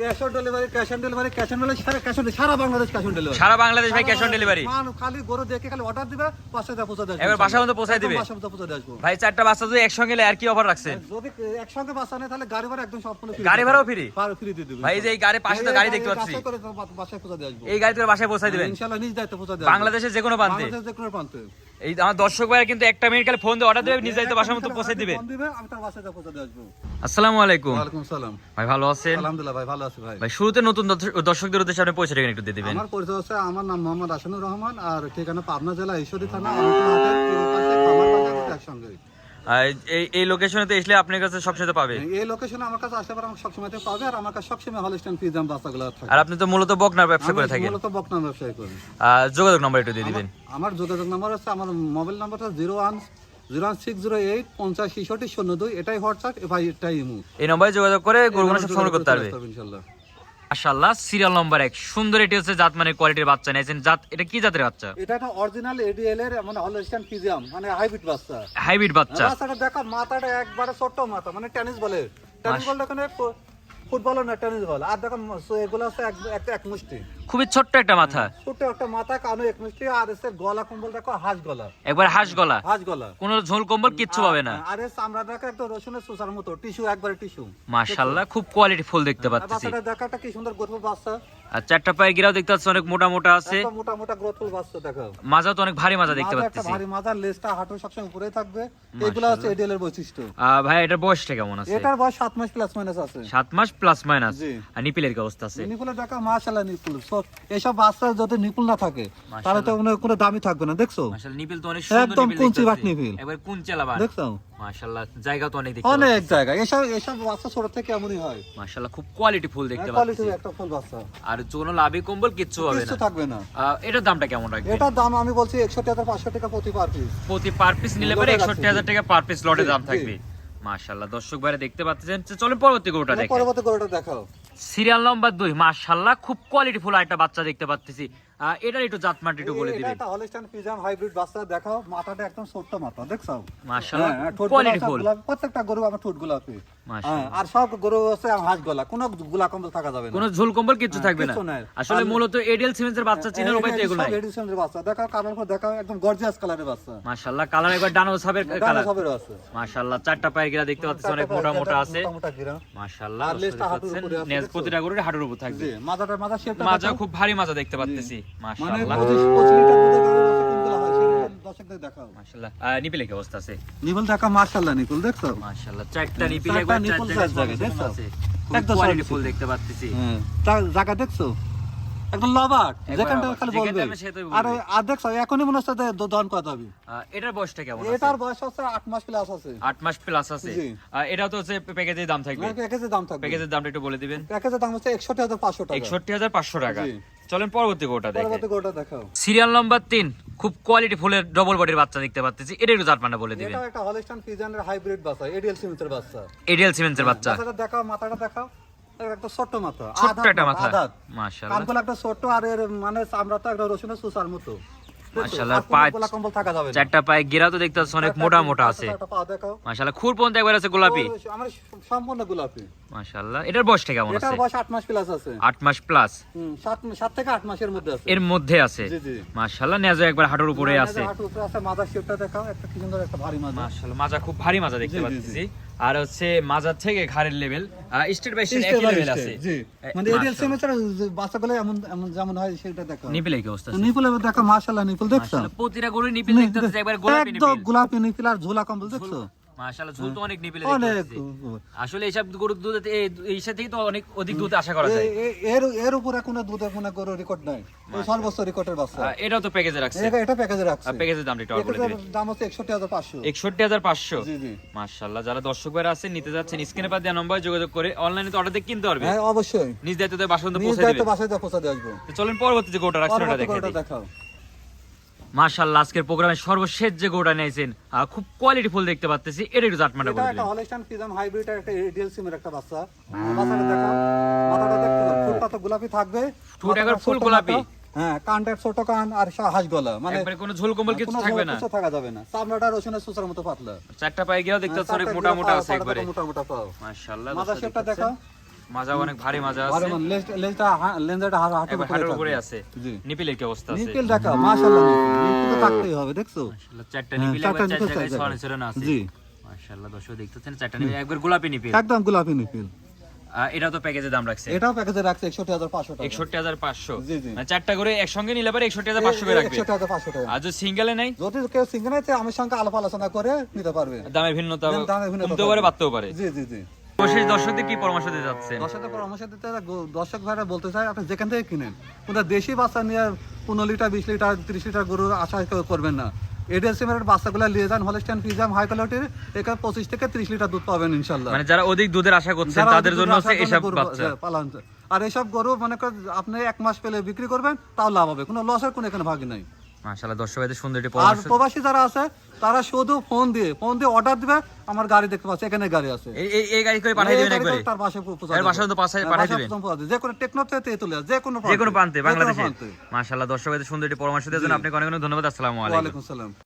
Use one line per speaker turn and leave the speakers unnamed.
Cash on delivery, cash on delivery, cash on delivery, সারা Bangladesh cash on delivery.
সারা বাংলাদেশ ভাই cash on delivery.
খালি গরু দেখে খালি অর্ডার দিবে, বাসায় পৌঁছে দেবে।
এবার বাসার মধ্যে পৌঁছায় দিবে।
বাসার মধ্যে পৌঁছে দেব
ভাই চারটা বাচ্চা যদি একসঙ্গে আর কি অফার রাখছেন?
যদি একসঙ্গে বাসা নেয় তাহলে গাড়ি ভাড়া একদম সম্পূর্ণ ফ্রি।
গাড়ি ভাড়াও ফ্রি?
ফ্রি দিয়ে দেব
ভাই এই যে এই গাড়ির পাশে তো গাড়ি দেখতে পাচ্ছি,
বাসায় করে বাসায় পৌঁছে দেব।
এই গাড়ি করে বাসায় পৌঁছায় দিবেন
ইনশাআল্লাহ, নিজ দায়িত্বে পৌঁছে দেব।
বাংলাদেশের যে কোনো প্রান্তে,
বাংলাদেশের যে কোনো প্রান্তে।
এই আমার দর্শক ভাইরা কিন্তু একটা মিনিট খালি ফোন দিয়ে অর্ডার দেবে, নিজ দায়িত্বে বাসার মধ্যে পৌঁছে দিবে।
ফোন দিবে, আমি তার বাসায় পৌঁছে দেব।
আসসালামু আলাইকুম।
ওয়ালাইকুম সালাম।
ভাই ভালো আছেন?
আলহামদুলিল্লাহ ভাই, ভালো আছি ভাই।
ভাই শুরুতে নতুন দর্শকদের উদ্দেশ্যে আপনি পরিচয় একটু দিয়ে দিবেন।
আমার পরিচয় হচ্ছে, আমার নাম মোহাম্মদ হাসানুর রহমান, আর ঠিকানা পাবনা জেলা ঈশ্বরদী থানা, অনেকগুলো হাটের পাশে খামার বাজার একসঙ্গে।
এই লোকেশনেতে আসলে আপনার কাছে সবসময় পাবে।
এই লোকেশনে আমার কাছে আসলে আমাকে সবসময় পাবে, আর আমার কাছে সবসময় হলস্টাইন ফ্রিজিয়ান বাচ্চাগুলো থাকে।
আর আপনি তো মূলত বকনার ব্যবসা করে থাকেন।
মূলত বকনা ব্যবসা করি।
যোগাযোগ নাম্বার একটু দিয়ে দিবেন।
আমার যোগাযোগ নাম্বার হচ্ছে, আমার মোবাইল নাম্বারটা 01608 50 66 02। এটাই হোয়াটসঅ্যাপ, এটাই ইমো।
এই নম্বরে যোগাযোগ করে গরুগুলো সব সংগ্রহ করতে পারবে
ইনশাআল্লাহ।
মাশাআল্লাহ। সিরিয়াল নাম্বার 1 সুন্দর, এটি হচ্ছে জাত মানে কোয়ালিটির বাচ্চা নিয়েছেন। জাত এটা কি জাতের বাচ্চা?
এটা একটা অরিজিনাল এডিএল এর মানে হলস্টাইন ফ্রিজিয়ান, মানে হাইব্রিড বাচ্চা।
হাইব্রিড বাচ্চা।
বাচ্চাটা দেখা, মাথাটা একবারে ছোট মাথা, মানে টেনিস বলে। টেনিস বল এখানে ফুটবল না, টেনিস বল। আর দেখো এগুলো আছে এক মুষ্টি,
খুবই ছোট্ট একটা মাথা,
ছোট একটা মাথা, কানো এক মুষ্টি। আর এসে গলা কম্বল দেখো, হাঁস গলা,
একবার হাঁস গলা,
হাঁস গলা,
কোনো ঝোল কম্বল কিচ্ছু পাবে না।
আর এর চামড়া দেখো একদম রসুনের সুসার মতো, টিস্যু, একবারে টিস্যু।
মাশাআল্লাহ, খুব কোয়ালিটি ফুল দেখতে পাচ্ছি।
বাচ্চাটা দেখা একটা কি সুন্দর গ্রোথফুল বাচ্চা।
আর চারটা পায়ে গিরাও দেখতে পাচ্ছি অনেক মোটা মোটা আছে,
একদম মোটা মোটা গ্রোথফুল বাচ্চা দেখো।
মাজা তো অনেক ভারী মাজা দেখতে
মাজা একটা
পাচ্ছি।
ভারী মাজা, লেজটা হাঁটু সবসময় উপরে থাকবে। এগুলো হচ্ছে এডিএল এর বৈশিষ্ট্য।
ভাই এটার বয়সটা কেমন আছে?
এটার বয়স 7 মাস প্লাস মাইনাস আছে।
7 মাস প্লাস মাইনাস।
জি।
আর নিপিলের কি অবস্থা আছে?
নিপুলের দেখা মাশাআল্লাহ, নিপুল এইসব বাচ্চা যদি নিপুল না থাকে তাহলে তো কোনো দামই থাকবে না। দেখছো
মাশাআল্লাহ, নিপিল তো অনেক সুন্দর,
একদম
নিপিল
কুঞ্চি
দেখতে
বাট
পাচ্ছি।
নিপিল।
একবার কুঞ্চেলা বাট।
দেখছো
মাশাআল্লাহ, জায়গা তো অনেক দেখতে
অনেক
পাচ্ছি।
জায়গা এসব বাচ্চা ছোট থেকে এমনই হয়।
মাশাআল্লাহ, খুব কোয়ালিটি ফুল দেখতে
কোয়ালিটি
পাচ্ছি।
একটা ফুল বাচ্চা,
আর কোনো লাভি কম্বল কিচ্ছু হবে
কিছু
না।
থাকবে না।
এটার দামটা কেমন রাখবেন?
এটার দাম আমি বলছি 61,500 টাকা প্রতি পার পিস।
প্রতি পার পিস নিলে পরে
লটে
61,000 টাকা পার পিস লটে
জি,
দাম
জি।
থাকবে। মাশাআল্লাহ, দর্শক ভাইরা দেখতে পাচ্ছেন। চলুন পরবর্তী গরুটা দেখেন।
পরবর্তী গরুটা দেখাও।
Serial number 2। মাশাআল্লাহ, খুব কোয়ালিটি ফুল একটা বাচ্চা দেখতে পাচ্ছি। এটার একটু জাতমান একটু বলে
এটা
দিবেন।
একটা হলস্টাইন ফ্রিজিয়ান হাইব্রিড বাচ্চা দেখাও। মাথাটা একদম ছোট্ট মাথা, দেখছো
মাশাআল্লাহ,
ঠোঁট
কোয়ালিটি ফুল।
প্রত্যেকটা গরু আমার ঠোঁট গোলাপি।
মাশাআল্লাহ,
আর সব গরু আছে হাঁস গলা, কোনো গুলা কম্বল থাকা যাবে না।
কোনো ঝোল কম্বল কিচ্ছু থাকবে না।
কিচ্ছু নাই।
আসলে মূলত এডিএল সিমেন্সের বাচ্চা চিনার উপায় তো এগুলাই।
এডিশনের বাচ্চা দেখাও, কালার করে দেখাও, একদম গর্জিয়াস কালারের বাচ্চা।
মাশাআল্লাহ, কালার একবার ডানো সাবের
ডানা
কালার।
সবেরও আছে।
মাশাআল্লাহ, চারটা পায়ের গিরা দেখতে পাচ্ছেন অনেক মোটা মোটা আছে।
মোটা মোটা গিরা।
মাশাআল্লাহ,
আর লেজটা হাঁটুর উপরে আছে,
নেজ
দেখছো?
প্রতিটা গরুর হাঁটুর উপর থাকবে।
জি, মাথা শেপটা
মাজা খুব ভারী মাজা দেখতে পাচ্ছি।
মানে
মাশাআল্লাহ,
25 লিটার দুধের গাড়ি আছে, কোনগুলো হয় সেগুলো দর্শকদের দেখাও।
মাশাআল্লাহ। নিপিলে কি অবস্থা আছে?
নিপুল দেখা মাশাআল্লাহ, নিপুল দেখছো?
মাশাআল্লাহ, চারটা নিপিল
চারটা
একবার
নিপুল
চার
চার
জায়গায়
জায়গায়, দেখছো?
আছে।
একদম
কোয়ালিটি
সলিড।
ফুল দেখতে পাচ্ছি।
হ্যাঁ, তার জায়গা দেখছো? একদম লবাট,
একবার
যেখানটা
লবাট,
খালি
যেখানটা
বলবে।
আমি সেটাই বলবো।
আর দেখছো এখনই মনে হচ্ছে যে দন কথা হবে।
এটার বয়সটা কেমন আছে?
এটার বয়স হচ্ছে 8 মাস প্লাস আছে।
8 মাস প্লাস আছে।
জি।
এটাও তো হচ্ছে প্যাকেজের দাম থাকবে।
প্যাকেজের দাম থাকবে।
প্যাকেজের দামটা একটু বলে দিবেন।
প্যাকেজের দাম হচ্ছে 61,500 টাকা।
61,500 টাকা।
জি।
চলেন পরবর্তী গরুটা দেখেন।
পরবর্তী গরুটা দেখাও।
Serial number 3। খুব কোয়ালিটি ফুলের ডবল বডির বাচ্চা দেখতে পাচ্ছি। এটা একটু জাতমানটা বলে দিবেন।
এটা একটা হলস্টাইন ফ্রিজিয়ানের হাইব্রিড বাচ্চা, এডিএল সিমেন্টের বাচ্চা।
এডিএল সিমেন্সের বাচ্চা।
বাচ্চাটা দেখাও, মাথাটা দেখাও, একটা ছোট্ট মাথা,
ছোট্ট একটা মাথা।
আদাত।
মাশাআল্লাহ,
কানগুলো একটা ছোট্ট, আর এর মানে চামড়াটা একটা রসুনের সুসার মতো।
মাশাআল্লাহ,
আর কোনো
পাঁচ
গোলা কম্বল থাকা যাবে না।
চারটা পায়ে গিরা তো দেখতে পাচ্ছি অনেক মোটা মোটা আছে।
চারটা পা দেখাও।
মাশাআল্লাহ, খুর পর্যন্ত একবার আছে গোলাপি।
আমার সম্পূর্ণ গোলাপি।
মাশাআল্লাহ, এটার বয়সটা কেমন
এটার
আছে?
বয়স 8 মাস প্লাস আছে।
8 মাস প্লাস
7 থেকে 8 মাসের মধ্যে আছে।
এর মধ্যে আছে।
জি, জি।
মাশাআল্লাহ, নেজো একবার হাঁটুর উপরে আছে।
হাঁটুর উপরে আছে, মাথার শেপটা দেখাও, একটা কি সুন্দর একটা ভারী মাজা।
মাশাআল্লাহ, মাজা খুব ভারী মাজা দেখতে
জি, জি,
পাচ্ছি। আর হচ্ছে মাজার থেকে ঘাড়ের level state by state
Step
একই
by
লেভেল
step,
আছে।
জি। মানে এডিএল সিমেন্টের বাচ্চাগুলো এমন এমন যেমন হয় সেটা দেখাও।
নিপিলে কি অবস্থা আছে?
নিপুল দেখো, মাশাআল্লাহ, নিপুল দেখছো?
মাশাআল্লাহ, প্রতিটা গরুর নিপিল দেখতে পাচ্ছি একবার গোলাপি
একদম
নিপিল।
গোলাপি নিপুল, আর ঝোলা কম্বল দেখছো?
মাশাআল্লাহ, ঝুল তো অনেক নিপিলে
অনেক।
দেখতে পাচ্ছি। আসলে এইসব গরুর দুধ এই সাথে তো অনেক অধিক দুধ আশা করা যায়।
এর উপরে কোনো দুধের কোনো গরু রেকর্ড নাই, এই সর্বোচ্চ রেকর্ডের বাচ্চা।
এটাও তো প্যাকেজে রাখছে।
এটা প্যাকেজে রাখছে।
প্যাকেজের দামটা একটু বলে দিবেন।
দাম হচ্ছে 61,500।
61,500।
জি, জি।
মাশাআল্লাহ, যারা দর্শক ভাইরা আছেন নিতে যাচ্ছেন স্ক্রিনে পা দেওয়া নম্বরে যোগাযোগ করে অনলাইনে তো অর্ডার দিয়ে কিনতে পারবে।
হ্যাঁ, অবশ্যই।
নিজ দায়িত্বে বাসা পর্যন্ত
নিজ
পৌঁছে
দায়িত্ব
দিবে।
বাসায় পৌঁছে দিয়ে আসবো।
তো চলেন পরবর্তী যে গরুটা রাখছেন ওটা
পরবর্তী
দেখে
গরুটা
দিই।
দেখাও।
মাশাআল্লাহ, আজকের প্রোগ্রামের সর্বশেষ যে গরুটা নিয়েছেন খুব কোয়ালিটি ফুল দেখতে পাচ্ছি। এটা একটু জাতমানটা
এটা
বলে
একটা
দিবেন।
হলস্টাইন ফ্রিজিয়ান হাইব্রিড, একটা এডিএল সিমের একটা বাচ্চা। বাচ্চাটা দেখাও, মাথাটা দেখতে পাচ্ছ, ঠোঁটটা তো গোলাপি থাকবে।
ঠোঁট একবার
মাথাটা
ফুল
ছোট
গোলাপি।
মাথা, হ্যাঁ, কানটা ছোট কান, আর হাঁস গলা, মানে
একবারে কোনো ঝোল কম্বল কিছু
কোনো
থাকবে না।
কিছু থাকা যাবে না। চামড়াটা রসুনের সুসার মতো পাতলা।
চারটা পায়ে গিয়েও দেখতে পাচ্ছি অনেক মোটা মোটা আছে একবারে।
মোটা মোটা পাও।
মাশাআল্লাহ,
মাথা শেপটা দেখাও।
মাজা অনেক ভারী মাজা
আরে
আছে,
মানে লেন্সটা
হাঁটুর উপরে
থাকবে।
আছে।
জি
নিপিলের কি অবস্থা আছে?
নিকেল ঢাকা মাশাআল্লাহ, নিকেল তো থাকতেই হবে, দেখছো?
মাশাআল্লাহ, চারটা
হ্যাঁ,
নিপিল
চারটা
একবার চার
নিপিল
জায়গায়
চার
ছড়ানো
জায়গায়।
ছড়ানো আছে।
জি
মাশাআল্লাহ, দর্শক দেখতেছেন চারটা নিপিল একবার গোলাপি নিপিল।
একদম গোলাপি নিকেল।
এটা তো প্যাকেজে দাম রাখছে
এটাও প্যাকেজে রাখছে 61,500 টাকা।
61,500।
জি, জি।
মানে চারটা করে একসঙ্গে নিলে পরে 61,500 করে রাখবে।
61,500 টাকা।
আর যদি সিঙ্গেলে নাই,
যদি কেউ সিঙ্গেল আছে আমার সঙ্গে আলাপ আলোচনা করে নিতে পারবে।
দামের ভিন্নতা
দামের ভিন্নতা
কমতেও পারে,
থাকবে।
বাড়তেও পারে।
জি জি জি।
বিশেষ দর্শকদের কি পরামর্শ দিতে যাচ্ছেন?
দর্শকের পরামর্শ দিতে দর্শক ভাইরা বলতে চাই, আপনি যেখান থেকে কিনেন কোনটা দেশি বাচ্চা নিয়ে 15 লিটার 20 লিটার 30 লিটার গরুর আশা কেউ করবেন না। এডিএসএমের বাচ্চাগুলো নিয়ে যান, হলস্টাইন ফ্রিজিয়ান হাই কোয়ালিটির, এখানে 25 থেকে 30 লিটার দুধ পাবেন ইনশাআল্লাহ।
মানে যারা অধিক দুধের আশা করছেন
যারা
তাদের জন্য হচ্ছে
আশা
এসব
গরু
বাচ্চা।
পালন। আর এসব গরু মনে করেন আপনি 1 মাস পেলে বিক্রি করবেন, তাও লাভ হবে, কোনো লসের কোনো এখানে ভাগ নাই।
মাশাআল্লাহ, দর্শক ভাইদের সুন্দর একটি
আর
পরামর্শ।
প্রবাসী যারা আছে তারা শুধু ফোন দিয়ে অর্ডার দিবে, আমার গাড়ি দেখতে পাচ্ছে, এখানে গাড়ি আছে,
এই গাড়ি করে পাঠিয়ে দিবেন
এই গাড়ি
একবারে?
করে তার বাসায় পৌঁছে
এর
দেবে।
বাসায় তো পাঠিয়ে
হ্যাঁ, বাসায়
দিবেন?
পৌঁছে দেবে। যে কোনো টেকনোপ থেকে তেতুলিয়া, যে কোনো
যে কোনো প্রান্তে
যে কোনো
বাংলাদেশে।
প্রান্তে।
মাশাআল্লাহ, দর্শক ভাইদের সুন্দর একটি পরামর্শ দেওয়ার জন্য আপনাকে অনেক অনেক ধন্যবাদ। আসসালামু আলাইকুম।
ওয়ালাইকুম সালাম।